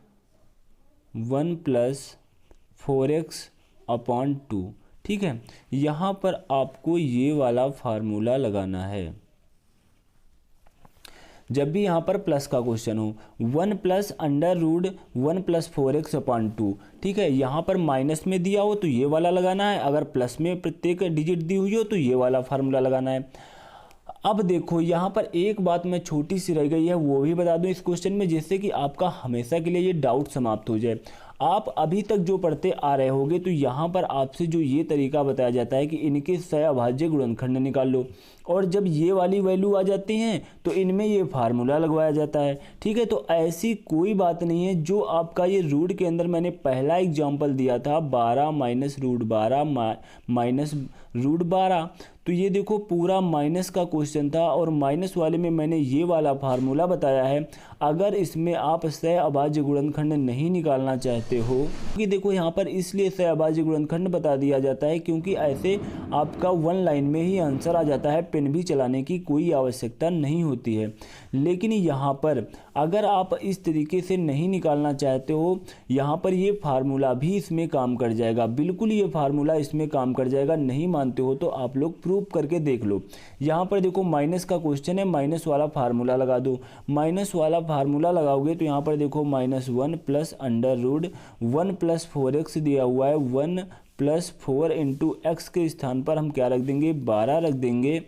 1 plus 4x upon 2। ठीक है, यहाँ पर आपको ये वाला फार्मूला लगाना है जब भी यहाँ पर प्लस का क्वेश्चन हो। 1 plus under root 1 plus 4x upon 2। ठीक है, यहाँ पर माइनस में दिया हो तो ये वाला लगाना है, अगर प्लस में प्रत्येक डिजिट दी हुई हो तो ये वाला फार्मूला लगाना है। अब देखो यहाँ पर एक बात मैं छोटी सी रह गई है वो भी बता दूं इस क्वेश्चन में, जिससे कि आपका हमेशा के लिए ये डाउट समाप्त हो जाए। आप अभी तक जो पढ़ते आ रहे होगे तो यहाँ पर आपसे जो ये तरीका बताया जाता है कि इनके सहअभाज्य गुणनखंड निकाल लो, और जब ये वाली वैल्यू आ जाती हैं तो इनमें ये फार्मूला लगवाया जाता है। ठीक है, तो ऐसी कोई बात नहीं है। जो आपका ये रूट के अंदर मैंने पहला एग्जाम्पल दिया था 12 माइनस रूट 12 माइनस रूट 12, तो ये देखो पूरा माइनस का क्वेश्चन था और माइनस वाले में मैंने ये वाला फार्मूला बताया है। अगर इसमें आप सहअभाज्य गुणनखंड नहीं निकालना चाहते हो, क्योंकि देखो यहाँ पर इसलिए सहअभाज्य गुणनखंड बता दिया जाता है क्योंकि ऐसे आपका 1 लाइन में ही आंसर आ जाता है, पेन भी चलाने की कोई आवश्यकता नहीं होती है। लेकिन यहाँ पर अगर आप इस तरीके से नहीं निकालना चाहते हो, यहाँ पर ये फार्मूला भी इसमें काम कर जाएगा, बिल्कुल ये फार्मूला इसमें काम कर जाएगा। नहीं मानते हो तो आप लोग प्रूव करके देख लो। यहाँ पर देखो माइनस का क्वेश्चन है, माइनस वाला फार्मूला लगा दो। माइनस वाला फार्मूला लगाओगे तो यहाँ पर देखो -1 प्लस √1 प्लस 4x दिया हुआ है, 1 प्लस 4 इंटू एक्स के स्थान पर हम क्या रख देंगे, 12 रख देंगे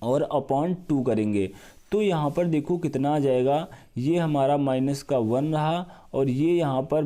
और अपॉन 2 करेंगे। तो यहाँ पर देखो कितना आ जाएगा, ये हमारा माइनस का 1 रहा और ये यहाँ पर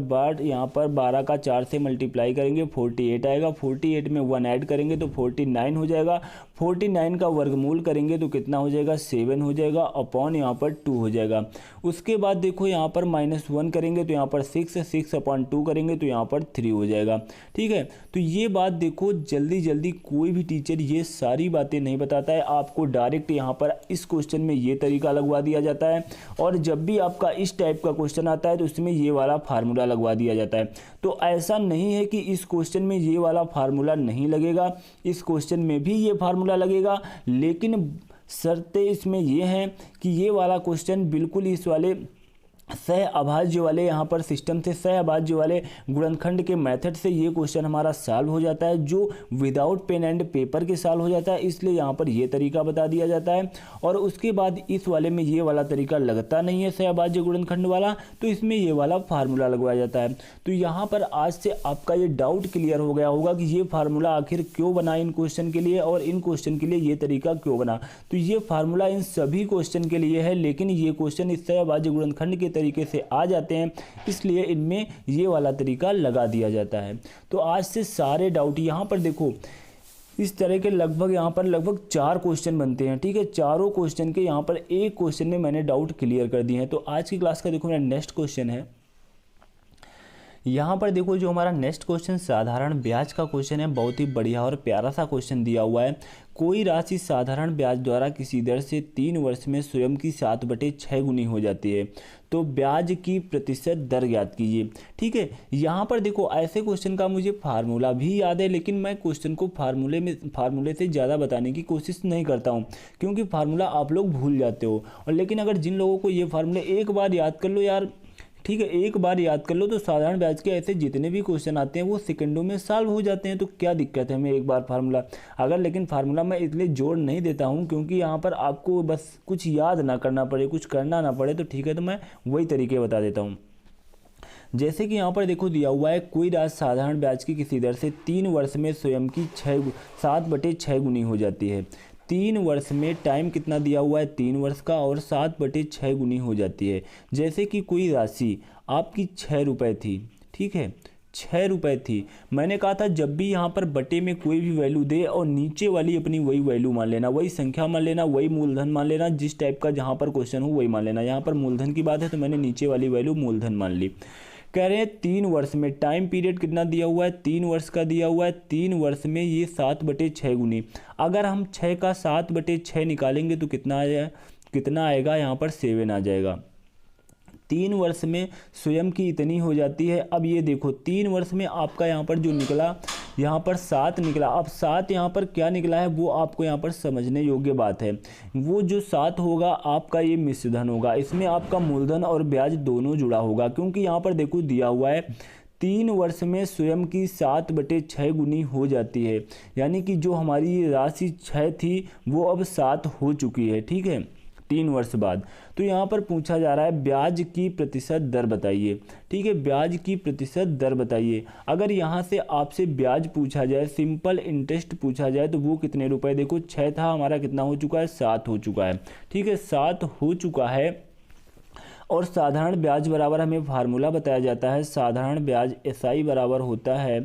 12 का 4 से मल्टीप्लाई करेंगे 48 आएगा, 48 में 1 ऐड करेंगे तो 49 हो जाएगा, 49 का वर्गमूल करेंगे तो कितना हो जाएगा, 7 हो जाएगा, अपॉन यहाँ पर 2 हो जाएगा। उसके बाद देखो यहाँ पर -1 करेंगे तो यहाँ पर 6 अपॉन 2 करेंगे तो यहाँ पर 3 हो जाएगा। ठीक है, तो ये बात देखो, जल्दी कोई भी टीचर ये सारी बातें नहीं बताता है, आपको डायरेक्ट यहाँ पर इस क्वेश्चन में ये तरीका लगवा दिया जाता है। और जब भी आपका इस टाइप का क्वेश्चन आता है तो उसमें ये वाला फार्मूला लगवा दिया जाता है। तो ऐसा नहीं है कि इस क्वेश्चन में ये वाला फार्मूला नहीं लगेगा, इस क्वेश्चन में भी ये फार्मूला लगेगा, लेकिन शर्तें इसमें ये हैं कि ये वाला क्वेश्चन बिल्कुल इस वाले सह अभाज्य वाले यहाँ पर सिस्टम से, सह अभाज्य वाले गुणनखंड के मेथड से ये क्वेश्चन हमारा सॉल्व हो जाता है, जो विदाउट पेन एंड पेपर के सॉल्व हो जाता है, इसलिए यहाँ पर ये तरीका बता दिया जाता है। और उसके बाद इस वाले में ये वाला तरीका लगता नहीं है सह अभाज्य गुणनखंड वाला, तो इसमें ये वाला फार्मूला लगवाया जाता है। तो यहाँ पर आज से आपका ये डाउट क्लियर हो गया होगा कि ये फार्मूला आखिर क्यों बना इन क्वेश्चन के लिए और इन क्वेश्चन के लिए ये तरीका क्यों बना। तो ये फार्मूला इन सभी क्वेश्चन के लिए है, लेकिन ये क्वेश्चन इस सह अभाज्य गुणनखंड के तरीके से आ जाते हैं, इसलिए इनमें ये वाला तरीका लगा दिया जाता है। तो आज से सारे डाउट यहाँ पर देखो, इस तरह के यहाँ पर लगभग 4 क्वेश्चन बनते हैं। ठीक है, चारों क्वेश्चन के यहाँ पर एक क्वेश्चन में मैंने डाउट क्लियर कर दिए हैं। तो आज की क्लास का देखो मेरा नेक्स्ट क्वेश्चन है, यहाँ पर देखो जो हमारा नेक्स्ट क्वेश्चन साधारण ब्याज का क्वेश्चन है, बहुत ही बढ़िया और प्यारा सा क्वेश्चन दिया हुआ है। कोई राशि साधारण ब्याज द्वारा किसी दर से 3 वर्ष में स्वयं की 7/6 गुनी हो जाती है, तो ब्याज की प्रतिशत दर ज्ञात कीजिए। ठीक है, यहाँ पर देखो ऐसे क्वेश्चन का मुझे फार्मूला भी याद है, लेकिन मैं क्वेश्चन को फार्मूले से ज़्यादा बताने की कोशिश नहीं करता हूँ, क्योंकि फार्मूला आप लोग भूल जाते हो। और लेकिन अगर जिन लोगों को ये फार्मूले एक बार याद कर लो यार, ठीक है, एक बार याद कर लो तो साधारण ब्याज के ऐसे जितने भी क्वेश्चन आते हैं वो सेकंडों में सॉल्व हो जाते हैं। तो क्या दिक्कत है हमें एक बार फार्मूला, अगर लेकिन फार्मूला मैं इसलिए जोड़ नहीं देता हूँ क्योंकि यहाँ पर आपको बस कुछ याद ना करना पड़े, कुछ करना ना पड़े, तो ठीक है, तो मैं वही तरीके बता देता हूँ। जैसे कि यहाँ पर देखो दिया हुआ है, कोई राशि साधारण ब्याज की किसी दर से 3 वर्ष में स्वयं की 7/6 गुनी हो जाती है। 3 वर्ष में टाइम कितना दिया हुआ है, 3 वर्ष का, और 7/6 गुनी हो जाती है। जैसे कि कोई राशि आपकी 6 रुपये थी, ठीक है, 6 रुपये थी। मैंने कहा था जब भी यहाँ पर बटे में कोई भी वैल्यू दे और नीचे वाली अपनी वही वैल्यू मान लेना, वही संख्या मान लेना, वही मूलधन मान लेना, जिस टाइप का जहाँ पर क्वेश्चन हो वही मान लेना। यहाँ पर मूलधन की बात है तो मैंने नीचे वाली वैल्यू मूलधन मान ली। कह रहे हैं 3 वर्ष में टाइम पीरियड कितना दिया हुआ है, 3 वर्ष का दिया हुआ है। 3 वर्ष में ये 7/6 गुनी, अगर हम 6 का 7/6 निकालेंगे तो कितना आएगा, यहाँ पर 7 आ जाएगा। 3 वर्ष में स्वयं की इतनी हो जाती है। अब ये देखो 3 वर्ष में आपका यहाँ पर जो निकला, यहाँ पर 7 निकला। अब 7 यहाँ पर क्या निकला है वो आपको यहाँ पर समझने योग्य बात है। वो जो 7 होगा आपका ये मिश्रधन होगा, इसमें आपका मूलधन और ब्याज दोनों जुड़ा होगा, क्योंकि यहाँ पर देखो दिया हुआ है 3 वर्ष में स्वयं की 7/6 गुनी हो जाती है, यानी कि जो हमारी राशि 6 थी वो अब 7 हो चुकी है। ठीक है, 3 वर्ष बाद। तो यहाँ पर पूछा जा रहा है ब्याज की प्रतिशत दर बताइए। ठीक है, ब्याज की प्रतिशत दर बताइए। अगर यहाँ से आपसे ब्याज पूछा जाए, सिंपल इंटरेस्ट पूछा जाए, तो वो कितने रुपए, देखो 6 था, हमारा कितना हो चुका है, 7 हो चुका है। ठीक है, 7 हो चुका है। और साधारण ब्याज बराबर हमें फार्मूला बताया जाता है, साधारण ब्याज SI बराबर होता है,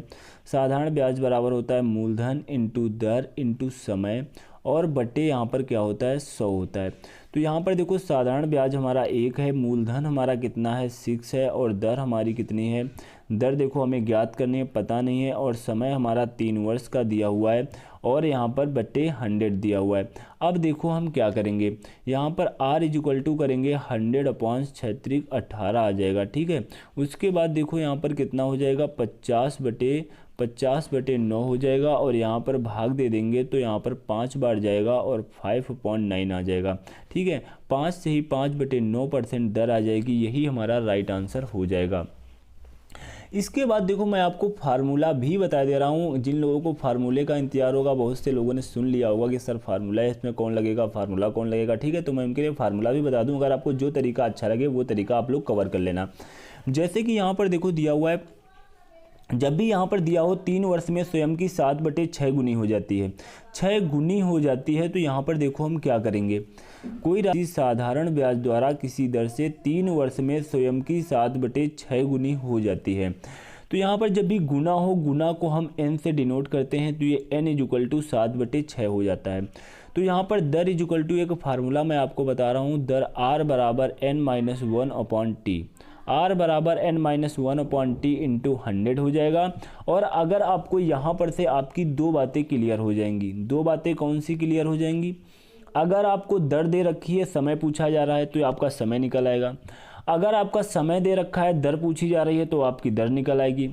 साधारण ब्याज बराबर होता है मूलधन इंटू दर इंटू समय, और बटे यहाँ पर क्या होता है, 100 होता है। तो यहाँ पर देखो साधारण ब्याज हमारा 1 है, मूलधन हमारा कितना है, 6 है, और दर हमारी कितनी है, दर देखो हमें ज्ञात करनी है, पता नहीं है, और समय हमारा 3 वर्ष का दिया हुआ है, और यहाँ पर बटे 100 दिया हुआ है। अब देखो हम क्या करेंगे, यहाँ पर R = करेंगे 100/36 18 आ जाएगा। ठीक है, उसके बाद देखो यहाँ पर कितना हो जाएगा, 50/9 हो जाएगा, और यहाँ पर भाग दे देंगे तो यहाँ पर 5 बार जाएगा और 5.9 आ जाएगा। ठीक है, 5 से ही 5/9% दर आ जाएगी, यही हमारा राइट आंसर हो जाएगा। इसके बाद देखो मैं आपको फार्मूला भी बता दे रहा हूँ। जिन लोगों को फार्मूले का इंतजार होगा, बहुत से लोगों ने सुन लिया होगा कि सर फार्मूला है, इसमें कौन लगेगा, फार्मूला कौन लगेगा, ठीक है, तो मैं उनके लिए फार्मूला भी बता दूँ। अगर आपको जो तरीका अच्छा लगे वो तरीका आप लोग कवर कर लेना। जैसे कि यहाँ पर देखो दिया हुआ है, जब भी यहाँ पर दिया हो 3 वर्ष में स्वयं की 7/6 गुनी हो जाती है, 6 गुनी हो जाती है, तो यहाँ पर देखो हम क्या करेंगे। कोई राशि साधारण ब्याज द्वारा किसी दर से 3 वर्ष में स्वयं की 7/6 गुनी हो जाती है। तो यहाँ पर जब भी गुना हो, गुना को हम n से डिनोट करते हैं, तो ये n = 7/6 हो जाता है। तो यहाँ पर दर = एक फार्मूला मैं आपको बता रहा हूँ, दर r बराबर n-1/t, r बराबर n-1/t इंटू 100 हो जाएगा। और अगर आपको यहाँ पर से आपकी दो बातें क्लियर हो जाएंगी। दो बातें कौन सी क्लियर हो जाएंगी? अगर आपको दर दे रखी है, समय पूछा जा रहा है, तो आपका समय निकल आएगा। अगर आपका समय दे रखा है, दर पूछी जा रही है, तो आपकी दर निकल आएगी।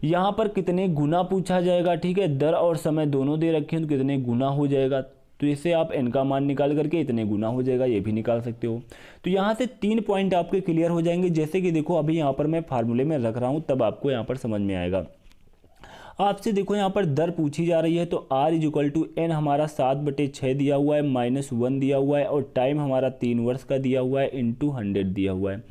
यहाँ पर कितने गुना पूछा जाएगा, ठीक है, दर और समय दोनों दे रखे हैं, तो कितने गुना हो जाएगा, तो इससे आप n का मान निकाल करके इतने गुना हो जाएगा ये भी निकाल सकते हो। तो यहाँ से 3 पॉइंट आपके क्लियर हो जाएंगे। जैसे कि देखो अभी यहाँ पर मैं फार्मूले में रख रहा हूँ, तब आपको यहाँ पर समझ में आएगा। आपसे देखो यहाँ पर दर पूछी जा रही है, तो r = n हमारा 7/6 दिया हुआ है, -1 दिया हुआ है, और टाइम हमारा 3 वर्ष का दिया हुआ है, इंटू 100 दिया हुआ है।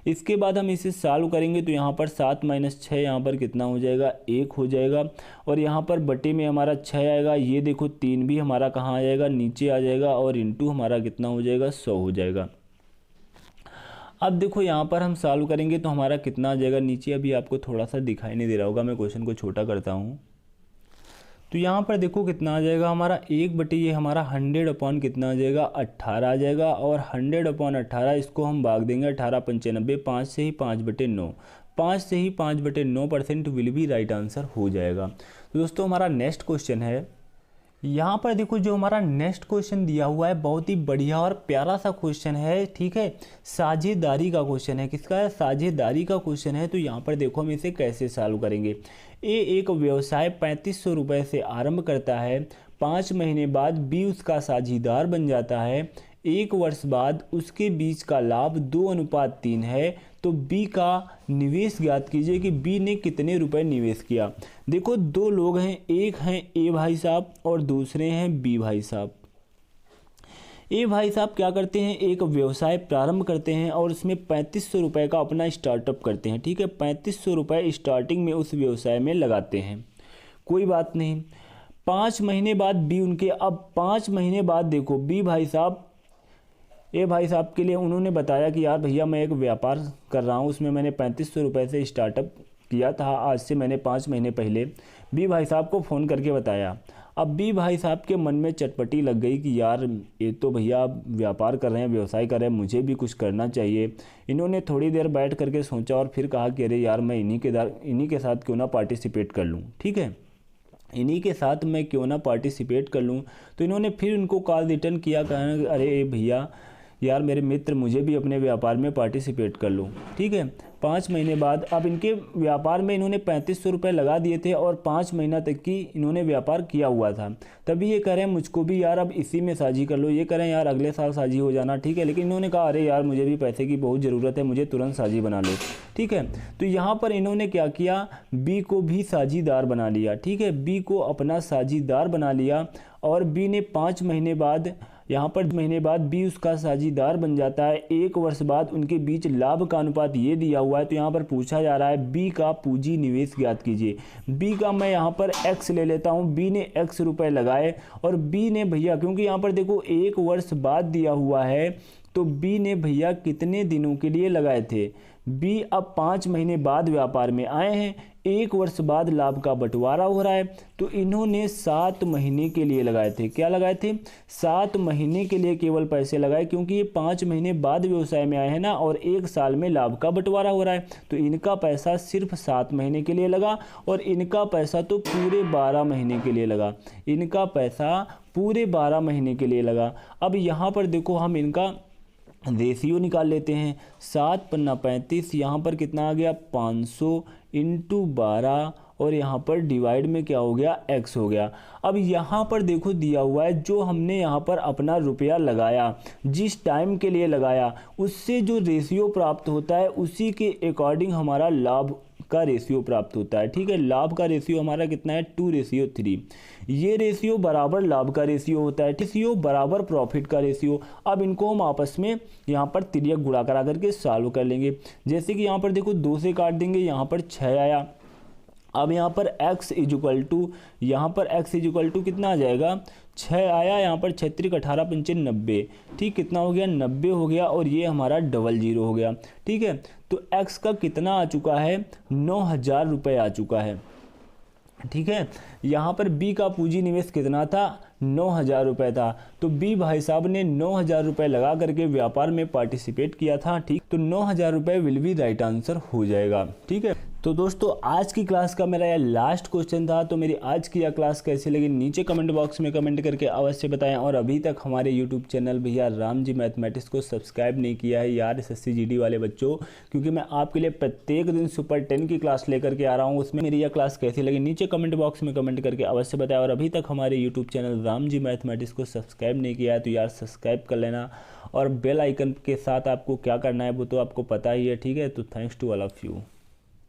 इसके बाद हम इसे सॉल्व करेंगे, तो यहाँ पर 7 - 6 यहाँ पर कितना हो जाएगा, 1 हो जाएगा। और यहाँ पर बटे में हमारा 6 आएगा, ये देखो 3 भी हमारा कहाँ आ जाएगा, नीचे आ जाएगा, और इंटू हमारा कितना हो जाएगा, 100 हो जाएगा। अब देखो यहाँ पर हम सॉल्व करेंगे तो हमारा कितना आ जाएगा नीचे, अभी आपको थोड़ा सा दिखाई नहीं दे रहा होगा, मैं क्वेश्चन को छोटा करता हूँ। तो यहाँ पर देखो कितना आ जाएगा हमारा, 1 ये हमारा 100 अपॉन कितना आ जाएगा, 18 आ जाएगा। और 100 अपॉन 18 इसको हम भाग देंगे 18×95, 5 से ही 5/9, 5 से ही 5/9% विल भी राइट आंसर हो जाएगा। तो दोस्तों हमारा नेक्स्ट क्वेश्चन है, यहाँ पर देखो जो हमारा नेक्स्ट क्वेश्चन दिया हुआ है बहुत ही बढ़िया और प्यारा सा क्वेश्चन है, ठीक है, साझेदारी का क्वेश्चन है। किसका है? साझेदारी का क्वेश्चन है। तो यहाँ पर देखो हम इसे कैसे सॉल्व करेंगे। एक व्यवसाय 3500 रुपये से आरंभ करता है, 5 महीने बाद बी उसका साझेदार बन जाता है, 1 वर्ष बाद उसके बीच का लाभ 2:3 है। तो बी का निवेश ज्ञात कीजिए कि बी ने कितने रुपए निवेश किया। देखो दो लोग हैं, एक हैं ए भाई साहब और दूसरे हैं बी भाई साहब। ए भाई साहब क्या करते हैं, एक व्यवसाय प्रारंभ करते हैं और उसमें 3500 रुपये का अपना स्टार्टअप करते हैं, ठीक है, 3500 रुपये स्टार्टिंग में उस व्यवसाय में लगाते हैं, कोई बात नहीं। 5 महीने बाद बी उनके, अब 5 महीने बाद देखो बी भाई साहब ए भाई साहब के लिए उन्होंने बताया कि यार भैया मैं एक व्यापार कर रहा हूँ, उसमें मैंने 3500 रुपये से स्टार्टअप किया था, आज से मैंने 5 महीने पहले बी भाई साहब को फ़ोन करके बताया। अब बी भाई साहब के मन में चटपटी लग गई कि यार ये तो भैया व्यापार कर रहे हैं, व्यवसाय कर रहे हैं, मुझे भी कुछ करना चाहिए। इन्होंने थोड़ी देर बैठ करके सोचा और फिर कहा कि अरे यार मैं इन्हीं के साथ क्यों ना पार्टिसिपेट कर लूँ, ठीक है, इन्हीं के साथ मैं क्यों ना पार्टिसिपेट कर लूँ। तो इन्होंने फिर उनको कॉल रिटर्न किया, कहना अरे भैया यार मेरे मित्र, मुझे भी अपने व्यापार में पार्टिसिपेट कर लूँ, ठीक है। 5 महीने बाद अब इनके व्यापार में इन्होंने 3500 रुपये लगा दिए थे और 5 महीना तक की इन्होंने व्यापार किया हुआ था। तभी ये कह रहे हैं मुझको भी यार अब इसी में साझी कर लो, ये कह रहे हैं यार अगले साल साझी हो जाना, ठीक है। लेकिन इन्होंने कहा अरे यार मुझे भी पैसे की बहुत ज़रूरत है, मुझे तुरंत साझी बना लो, ठीक है। तो यहाँ पर इन्होंने क्या किया, बी को भी साझीदार बना लिया, ठीक है, बी को अपना साझीदार बना लिया। और बी ने 5 महीने बाद, यहाँ पर महीने बाद बी उसका साझीदार बन जाता है। 1 वर्ष बाद उनके बीच लाभ का अनुपात ये दिया हुआ है। तो यहाँ पर पूछा जा रहा है बी का पूंजी निवेश ज्ञात कीजिए। बी का मैं यहाँ पर x ले लेता हूँ, बी ने x रुपए लगाए और बी ने भैया, क्योंकि यहाँ पर देखो 1 वर्ष बाद दिया हुआ है, तो बी ने भैया कितने दिनों के लिए लगाए थे, बी अब 5 महीने बाद व्यापार में आए हैं, 1 वर्ष बाद लाभ का बंटवारा हो रहा है, तो इन्होंने 7 महीने के लिए लगाए थे। क्या लगाए थे? 7 महीने के लिए केवल पैसे लगाए, क्योंकि ये 5 महीने बाद व्यवसाय में आए हैं ना, और 1 साल में लाभ का बंटवारा हो रहा है। तो इनका पैसा सिर्फ 7 महीने के लिए लगा और इनका पैसा तो पूरे 12 महीने के लिए लगा, इनका पैसा पूरे 12 महीने के लिए लगा। अब यहाँ पर देखो हम इनका रेशियो निकाल लेते हैं। 7 पन्ना 35, यहाँ पर कितना आ गया 500 इंटू 12 और यहाँ पर डिवाइड में क्या हो गया, x हो गया। अब यहाँ पर देखो दिया हुआ है जो हमने यहाँ पर अपना रुपया लगाया, जिस टाइम के लिए लगाया, उससे जो रेशियो प्राप्त होता है उसी के अकॉर्डिंग हमारा लाभ का रेशियो प्राप्त होता है। ठीक है, लाभ का रेशियो हमारा कितना है 2:3। ये रेशियो बराबर लाभ का रेशियो होता है, रेशियो बराबर प्रॉफिट का रेशियो। अब इनको हम आपस में यहाँ पर तिर्यक गुणा करा करके सॉल्व कर लेंगे। जैसे कि यहाँ पर देखो 2 से काट देंगे, यहाँ पर 6 आया। अब यहाँ पर x इजिकल टू, यहाँ पर x इजिकल टू कितना आ जाएगा 6 आया, यहाँ पर 6 18 पंचे 90। ठीक, कितना हो गया 90 हो गया, और ये हमारा 00 हो गया। ठीक है, तो x का कितना आ चुका है 9,000 रुपये आ चुका है। ठीक है, यहाँ पर B का पूंजी निवेश कितना था 9,000 रुपये था। तो B भाई साहब ने 9,000 रुपये लगा करके व्यापार में पार्टिसिपेट किया था। ठीक, तो 9,000 रुपये विल बी राइट आंसर हो जाएगा। ठीक है, तो दोस्तों आज की क्लास का मेरा यह लास्ट क्वेश्चन था। तो मेरी आज की यह क्लास कैसी लगी नीचे कमेंट बॉक्स में कमेंट करके अवश्य बताएं। और अभी तक हमारे यूट्यूब चैनल भैया राम जी मैथमेटिक्स को सब्सक्राइब नहीं किया है यार SSC GD वाले बच्चों, क्योंकि मैं आपके लिए प्रत्येक दिन सुपर 10 की क्लास लेकर के आ रहा हूँ। उसमें मेरी यह क्लास कैसी लगी नीचे कमेंट बॉक्स में कमेंट करके अवश्य बताएं। और अभी तक हमारे YouTube channel Ram ji mathematics को सब्सक्राइब नहीं किया है तो यार सब्सक्राइब कर लेना, और बेल आइकन के साथ आपको क्या करना है वो तो आपको पता ही है। ठीक है, तो thanks to all of you.